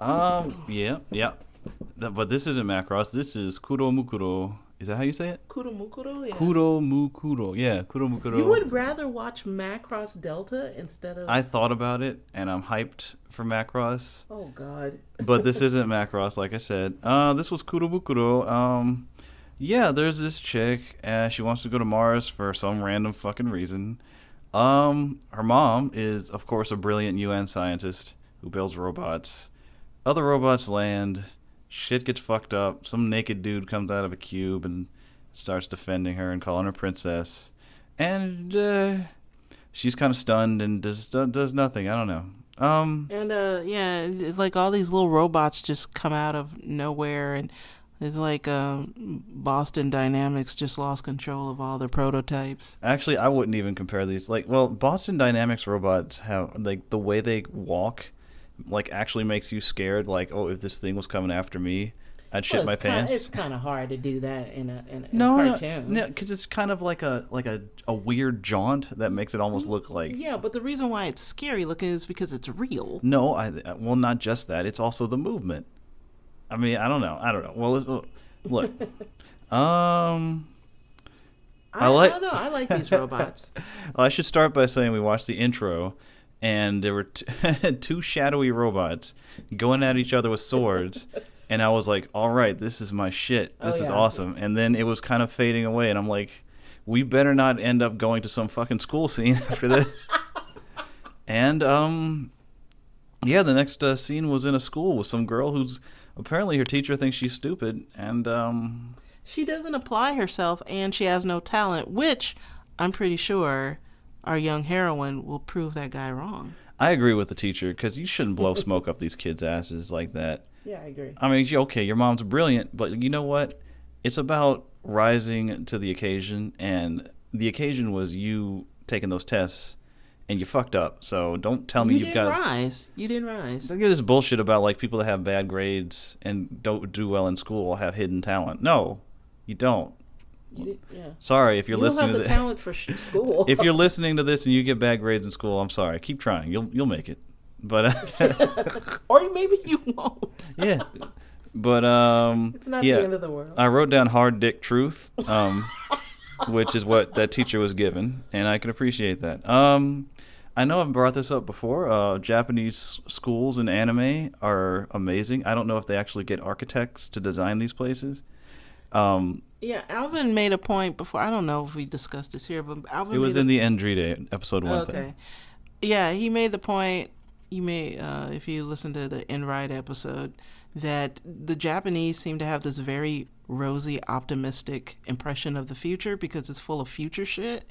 Yeah, yeah. But this isn't Macross. This is Kuromukuro. Is that how you say it? Kuromukuro, yeah. Kuromukuro. Yeah, You Kuromukuro. would rather watch Macross Delta instead of. I thought about it, and I'm hyped for Macross. Oh, God. But this isn't Macross, like I said. This was Kuromukuro. Yeah, there's this chick. She wants to go to Mars for some random fucking reason. Her mom is, of course, a brilliant UN scientist who builds robots. Other robots land. Shit gets fucked up. Some naked dude comes out of a cube and starts defending her and calling her princess. And she's kind of stunned and does nothing. I don't know. And yeah, it's like all these little robots just come out of nowhere, and it's like Boston Dynamics just lost control of all their prototypes. Actually, I wouldn't even compare these. Like, well, Boston Dynamics robots have like the way they walk, like actually makes you scared. Like, oh, if this thing was coming after me, I'd Well, shit my it's pants. kind of hard to do that in a No, no, cartoon. no, because it's kind of like a weird jaunt that makes it almost look like. Yeah, but the reason why it's scary looking is because it's real. No, well, not just that. It's also the movement. I mean, I don't know. I don't know. Well, look. Um, I I like. don't know. I like these robots. Well, I should start by saying we watched the intro, and there were two shadowy robots going at each other with swords, and I was like, "All right, this is my shit. Oh This is yeah. awesome." And then it was kind of fading away, and I'm like, "We better not end up going to some fucking school scene after this." And yeah, the next scene was in a school with some girl who's apparently her teacher thinks she's stupid, and She doesn't apply herself and she has no talent, which I'm pretty sure our young heroine will prove that guy wrong. I agree with the teacher because you shouldn't blow smoke up these kids' asses like that. Yeah, I agree. I mean, okay, your mom's brilliant, but you know what? It's about rising to the occasion, and the occasion was you taking those tests, and you fucked up. So don't tell me You you've didn't got. rise. You didn't rise. Don't get this bullshit about like people that have bad grades and don't do well in school have hidden talent. No, you don't. You did, yeah. Sorry if you're You don't listening have to the this. talent for school. If you're listening to this and you get bad grades in school, I'm sorry. Keep trying. You'll make it. But Or maybe you won't. yeah. But It's not the yeah. end of the world. I wrote down hard dick truth, which is what that teacher was given, and I can appreciate that. I know I've brought this up before. Japanese schools and anime are amazing. I don't know if they actually get architects to design these places. Um, Yeah, Alvin made a point before. I don't know if we discussed this here, but it Alvin was made in a. the Endride episode one thing. Okay. Yeah, he made the point. You may, if you listen to the Enride episode, that the Japanese seem to have this very rosy, optimistic impression of the future because it's full of future shit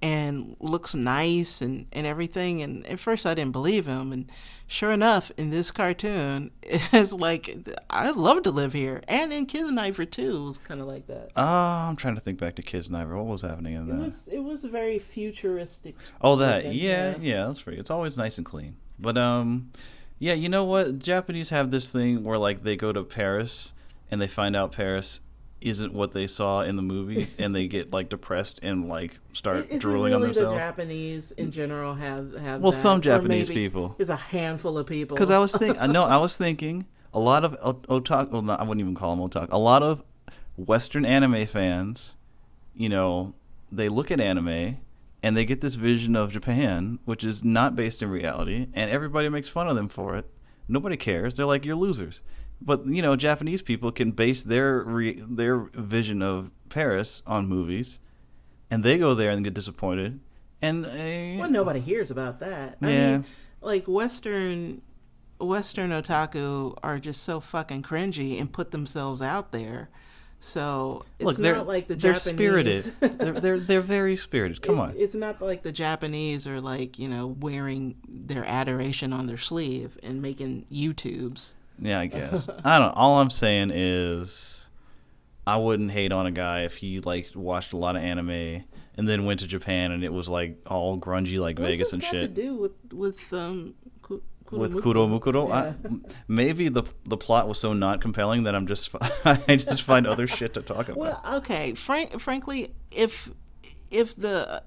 and looks nice and everything. And at first, I didn't believe him. And sure enough, in this cartoon, it's like I'd love to live here. And in Kisniver too, it was kind of like that. I'm trying to think back to Kids Niver. What was happening in that? It was very futuristic Oh, that. looking. Yeah, Yeah. yeah, that's pretty. It's always nice and clean. But yeah, you know what? Japanese have this thing where like they go to Paris and they find out Paris isn't what they saw in the movies, and they get like depressed and like start Is it drooling on really the themselves. Japanese in general have Well, that? some Or Japanese maybe people. it's a handful of people. Because I was thinking a lot of otaku. Well, not, I wouldn't even call them otaku. A lot of Western anime fans, you know, they look at anime and they get this vision of Japan, which is not based in reality, and everybody makes fun of them for it. Nobody cares. They're like, you're losers. But you know, Japanese people can base their vision of Paris on movies, and they go there and get disappointed. And Well, nobody hears about that. I yeah, mean, like Western otaku are just so fucking cringy and put themselves out there. So look, it's not like the they're Japanese. spirited. They're very spirited. Come on. It's not like the Japanese are like, wearing their adoration on their sleeve and making YouTubes. Yeah, I guess. I don't. All I'm saying is, I wouldn't hate on a guy if he like watched a lot of anime and then went to Japan and it was like all grungy like What's Vegas this and got shit. to do with With Kuromukuro? Kuromukuro, Yeah. maybe the plot was so not compelling that I just find other shit to talk Well, about. okay. Frankly, if the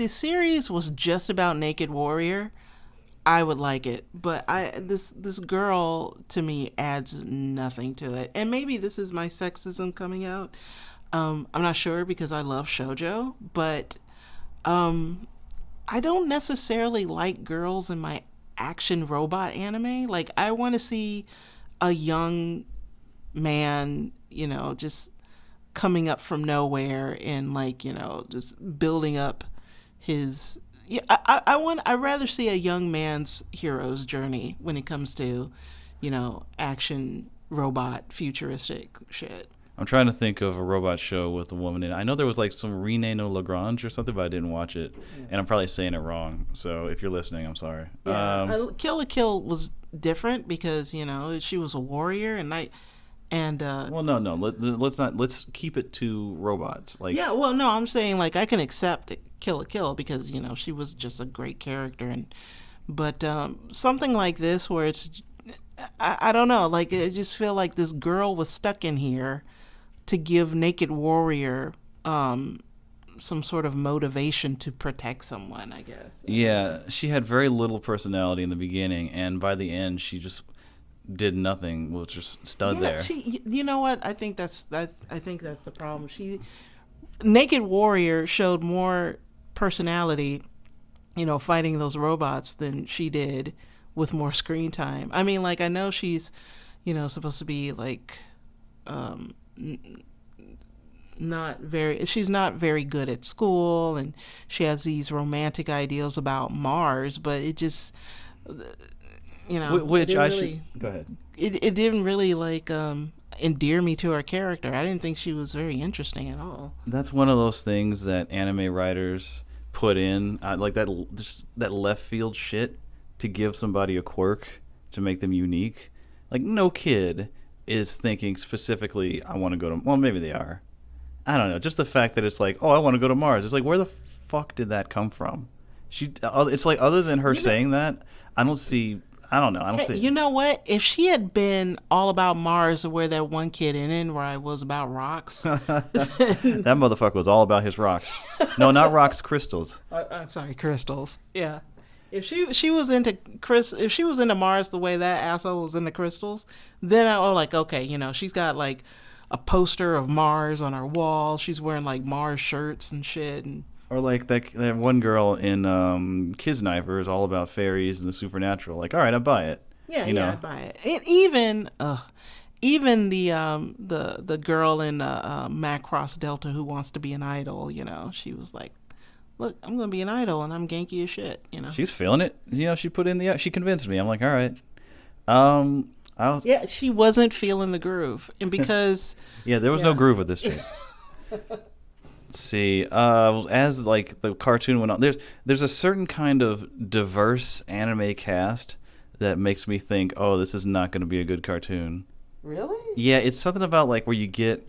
series was just about Naked Warrior, I would like it, but this girl to me adds nothing to it. And maybe this is my sexism coming out. I'm not sure because I love shojo, but um, I don't necessarily like girls in my action robot anime. Like I want to see a young man, just coming up from nowhere and like, just building up his yeah, I'd rather see a young man's hero's journey when it comes to, action robot futuristic shit. I'm trying to think of a robot show with a woman in it. I know there was like some Rene no Lagrange or something, but I didn't watch it, and I'm probably saying it wrong. So if you're listening, I'm sorry. Yeah, Kill la Kill was different because she was a warrior and I and Well, no, no. Let's not. Let's keep it to robots. Like, yeah, well, no, I'm saying like I can accept Kill la Kill because she was just a great character and but something like this where I don't know, like I just feel like this girl was stuck in here to give Naked Warrior some sort of motivation to protect someone, I guess. yeah, she had very little personality in the beginning, and by the end, she just did nothing. Was just stud Yeah, there. you know what? I think that's the problem. Naked Warrior showed more personality, fighting those robots than she did with more screen time. I mean, like I know she's, supposed to be like um she's not very good at school and she has these romantic ideals about Mars, but it just it Which didn't I should really go ahead. it didn't really like endear me to her character. I didn't think she was very interesting at all. That's one of those things that anime writers put in, like that, just that left field shit to give somebody a quirk to make them unique. Like no kid is thinking specifically, I want to go to. Well, maybe they are. I don't know. Just the fact that it's like, oh, I want to go to Mars. It's like, where the fuck did that come from? It's like, other than her You know, saying that, I don't see. I don't know. I don't hey, see. you know what? If she had been all about Mars, where that one kid in it, where I was about rocks, That motherfucker was all about his rocks. No, not rocks, crystals. I'm sorry, crystals. Yeah. If she was into if she was into Mars the way that asshole was into crystals, then I was like, okay, she's got like a poster of Mars on her wall. She's wearing like Mars shirts and shit. And Or like that one girl in Kisniver is all about fairies and the supernatural. Like, all right, I buy it. yeah, You yeah, I know. buy it. And even the girl in Macross Delta who wants to be an idol, she was like, look, I'm gonna be an idol and I'm ganky as shit. She's feeling it. She put in the. She convinced me. I'm like, all right. Um, I was. Yeah, she wasn't feeling the groove, and because Yeah, there was no yeah. groove with this chick. Let's see. As like the cartoon went on, there's a certain kind of diverse anime cast that makes me think, oh, this is not going to be a good cartoon. Really? Yeah, it's something about like where you get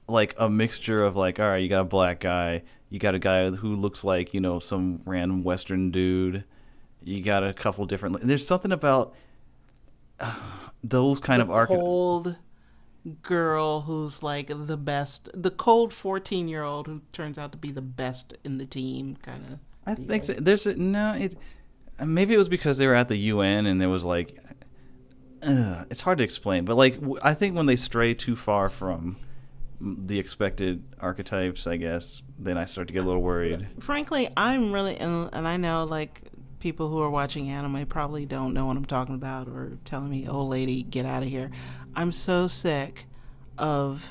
like a mixture of like, all right, you got a black guy, you got a guy who looks like some random Western dude, you got a couple different. There's something about those kind The of arc. cold girl who's like the best, the cold 14-year-old who turns out to be the best in the team, kind I of think deal. so. There's a, no. It maybe it was because they were at the UN and there was like, it's hard to explain, but like I think when they stray too far from the expected archetypes, I guess, then I start to get a little worried. Frankly, I'm really, and I know like people who are watching anime probably don't know what I'm talking about or telling me, "Oh, lady, get out of here." I'm so sick of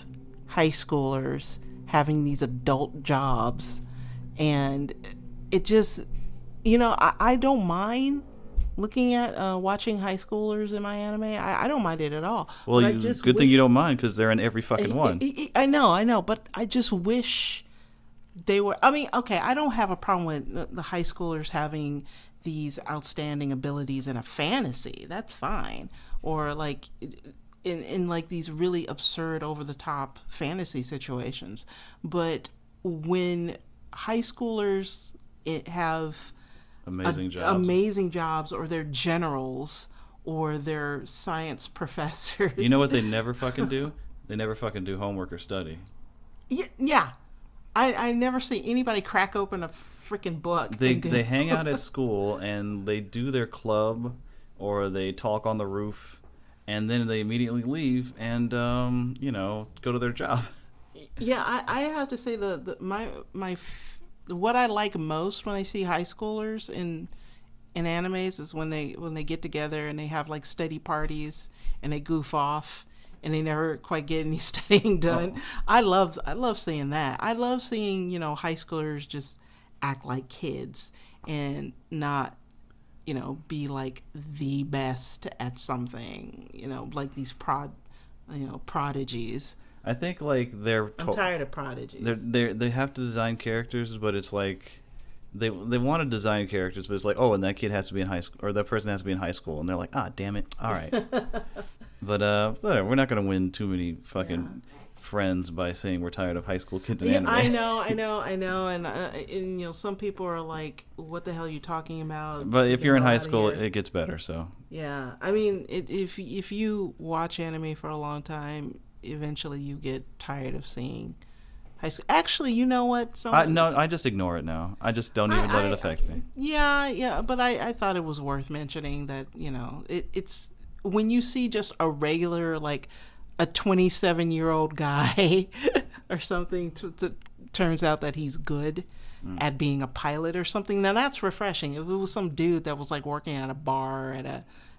high schoolers having these adult jobs, and it just, I don't mind looking at watching high schoolers in my anime. I don't mind it at all. Well, But I just good thing you wish don't mind because they're in every fucking one. I know, but I just wish they were. I mean, okay, I don't have a problem with the high schoolers having these outstanding abilities in a fantasy. That's fine. Or like in like these really absurd, over the top fantasy situations. But when high schoolers have Amazing jobs. amazing jobs, or they're generals, or they're science You professors. know what they never fucking do? They never fucking do homework or study. Yeah, I never see anybody crack open a freaking book they and they do. hang out at school and they do their club or they talk on the roof and then they immediately leave and go to their job. Yeah, I have to say what I like most when I see high schoolers in animes is when they get together and they have like study parties and they goof off and they never quite get any studying done. Oh, I love seeing that. I love seeing, high schoolers just act like kids and not, be like the best at something, like these prodigies. I think like I'm tired of prodigies. they have to design characters, but it's like they want to design characters, but it's like, oh, and that kid has to be in high school, or that person has to be in high school, and they're like, ah, damn it, all right. But whatever, we're not gonna win too many Yeah. fucking friends by saying we're tired of high school kids in Yeah, anime. I know, and some people are like, "What the hell are you talking about? But Get if the you're in hell high out of school, here!" it gets better. So Yeah, I mean, if you watch anime for a long time, eventually you get tired of seeing high school. Actually, you know what? no, I just ignore it now. I just don't even let it I affect me. yeah, but I thought it was worth mentioning that it's when you see just a regular like a 27-year-old guy or something turns out that he's good Mm. at being a pilot or something. Now that's refreshing. If it was some dude that was like working at a bar at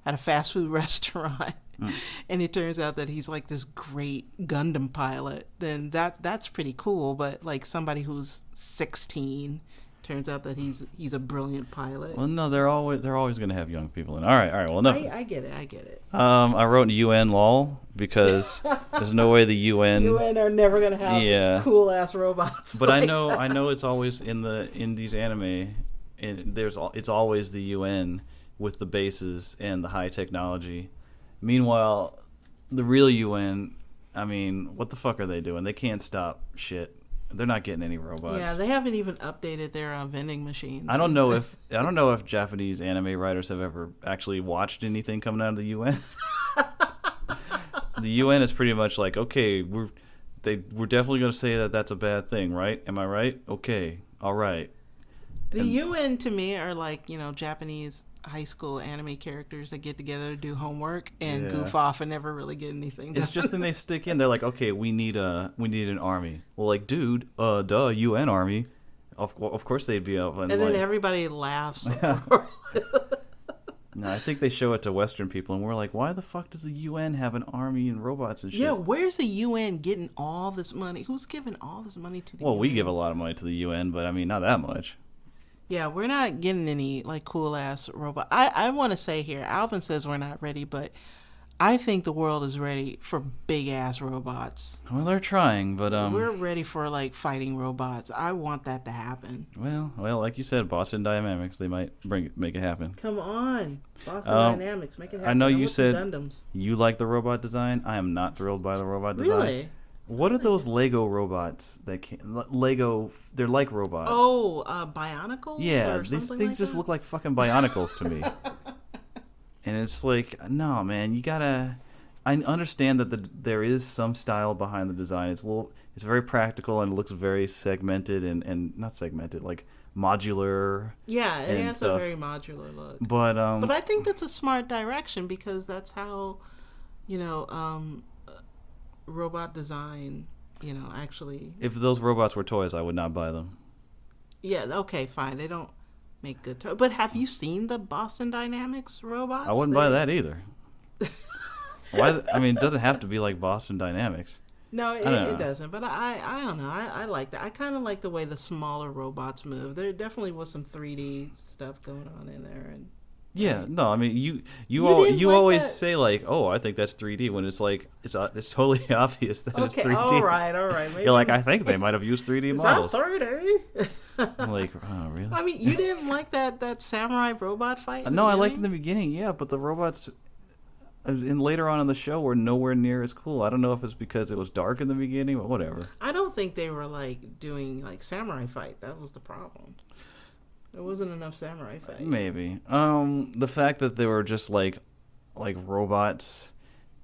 a fast food restaurant Mm. and it turns out that he's like this great Gundam pilot, then that's pretty cool. But like somebody who's 16 turns out that he's a brilliant pilot. Well, no, they're always gonna have young people in. All right. Well, enough. I get it. I get it. I wrote UN lol because there's no way the UN. UN are never gonna have Yeah. cool ass robots. But like I that. know it's always in these anime, and it's always the UN with the bases and the high technology. Meanwhile, the real UN, I mean, what the fuck are they doing? They can't stop shit. They're not getting any Yeah, robots. they haven't even updated their vending I machines. don't know if I don't know if Japanese anime writers have ever actually watched anything coming out of the UN. The UN is pretty much like, okay, we're definitely going to say that that's a bad thing, right? Am I right? Okay, all right. The And UN to me are like, Japanese high school anime characters that get together to do homework and yeah, goof off and never really get anything it's just done. then they stick in. They're like, okay, we need an army. Well, like, dude, duh, UN army. Of course they'd be up and And then like. everybody laughs. Of course. No, I think they show it to Western people, and we're like, why the fuck does the UN have an army and robots and Yeah, shit? where's the UN getting all this money? Who's giving all this money to the Well, we give a UN? lot of money to the UN, but I mean, not that much. Yeah, we're not getting any like cool ass robot. I want to say here, Alvin says we're not ready, but I think the world is ready for big ass robots. Well, they're trying, but We're ready for like fighting robots. I want that to happen. well, like you said, Boston Dynamics, they might make it happen. Come on, Boston Um, Dynamics, make it I know happen. I you want some said Gundams. you like the robot design. I am not thrilled by the robot design. Really? What I are like those it. Lego robots that can Lego? They're like robots. Oh, Bionicles Yeah, or these something things like just look like fucking Bionicles to me. And it's like, no, man, you gotta. I understand that there is some style behind the design. It's very practical and it looks very segmented and not segmented, like modular Yeah, it and has a stuff. very modular look. But But I think that's a smart direction because that's how, you know, robot design, actually. if those robots were toys, I would not buy them. Yeah, okay, fine. They don't make good toys. But have you seen the Boston Dynamics I robots? wouldn't buy that either. I mean, it doesn't have to be like Boston Dynamics. No, I don't it know. doesn't. But I don't know. I like that. I kind of like the way the smaller robots move. There definitely was some 3D stuff going on in there, and Yeah, I no, I mean you didn't you like always that. say like, "Oh, I think that's 3D," when it's like it's totally obvious that it's Okay, 3D. all right. You're like, Maybe "I think they might have used 3D is that models." 3D? I'm like, "Oh, really?" I mean, you didn't like that samurai robot fight in the No, I liked in the beginning? beginning, yeah, but the robots in later on in the show were nowhere near as cool. I don't know if it's because it was dark in the beginning, but whatever. I don't think they were like doing like samurai fight. That was the problem. There wasn't enough samurai fight. Maybe. The fact that they were just like robots,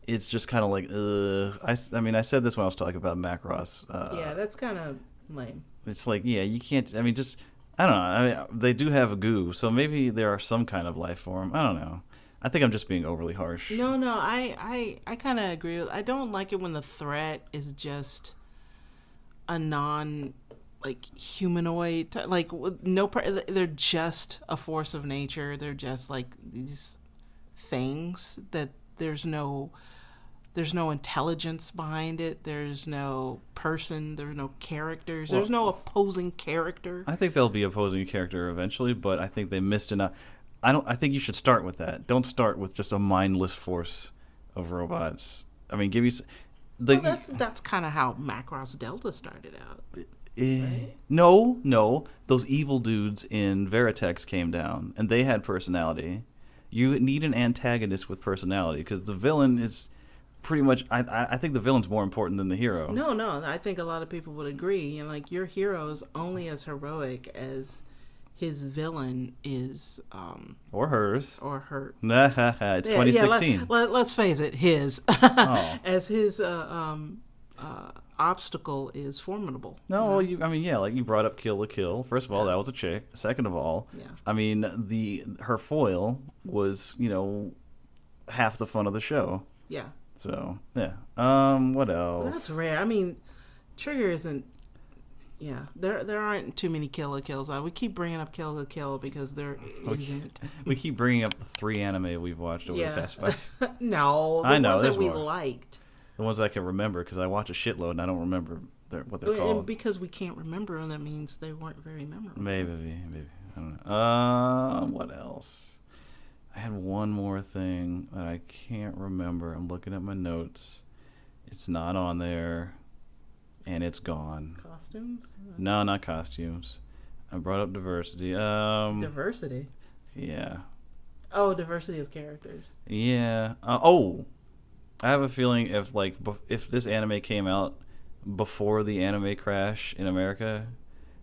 it's just kind of like, I mean, I said this when I was talking about Macross. Yeah, that's kind of lame. It's like, yeah, you can't. I mean, just I don't know. I mean, they do have a goo, so maybe there are some kind of life form. I don't know. I think I'm just being overly harsh. No, I kind of agree with. I don't like it when the threat is just a non like humanoid like no they're just a force of nature. They're just like these things that there's no intelligence behind it. There's no person. There's no characters. Well, There's no opposing character. I think they'll be opposing character eventually, but I think they missed enough. I don't. I think you should start with that. Don't start with just a mindless force of robots. I mean, give you Well, the. that's kind of how Macross Delta started out, right? No, no. Those evil dudes in Veritex came down, and they had personality. You need an antagonist with personality because the villain is pretty much. I think the villain's more important than the hero. No. I think a lot of people would agree. And like your hero is only as heroic as his villain is, Or hers. or her. It's Yeah, yeah. 2016. Let's face it, his Oh. as his obstacle is formidable. No, I mean, yeah, like you brought up Kill la Kill. First of all, Yeah. that was a chick. Second of all, Yeah. I mean, her foil was, half the fun of the show. Yeah. So, yeah. What Well, else? that's rare. I mean, Trigger isn't. Yeah, there aren't too many Kill la Kills. We keep bringing up Kill la Kill because there We, isn't. we keep bringing up the 3 anime we've watched over the Yeah. past 5. No, the I know, ones there's that we more. liked. The ones I can remember because I watch a shitload and I don't remember what they're And called. because we can't remember them, that means they weren't very memorable. Maybe. I don't know. What else? I had one more thing that I can't remember. I'm looking at my notes. It's not on there, and it's gone. Costumes? No, not costumes. I brought up diversity. Diversity. Yeah, Oh, diversity of characters. yeah. I have a feeling if this anime came out before the anime crash in America,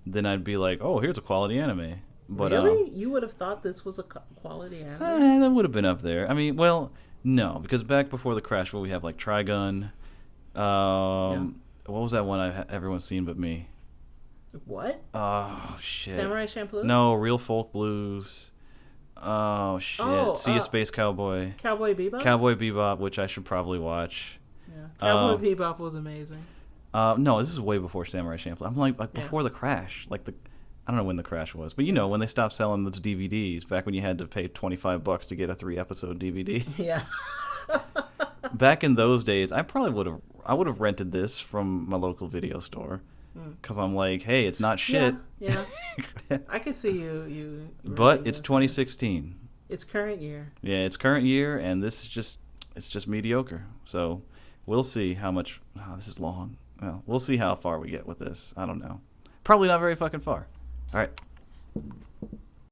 then I'd be like, oh, here's a quality anime. But Really? You would have thought this was a quality anime? that would have been up there. I mean, well, no, because back before the crash, we have like Trigun. What was that one everyone's seen but me? What? Oh shit. Samurai Champloo? No, Real Folk Blues. Oh shit. Oh, See a Space Cowboy. Cowboy Bebop? Cowboy Bebop, which I should probably watch. Yeah. Cowboy Bebop was amazing. No, this is way before Samurai Champloo. I'm like Yeah. before the crash. I don't know when the crash was, but when they stopped selling those DVDs, back when you had to pay $25 to get a 3-episode DVD. Yeah. Back in those days, I would have rented this from my local video store because I'm like, hey, it's not shit. Yeah. I could see you But renting it's this. 2016. It's current year. Yeah, it's current year, and it's just mediocre. So we'll see how much. Oh, this is long. Well, we'll see how far we get with this. I don't know. Probably not very fucking far. All right.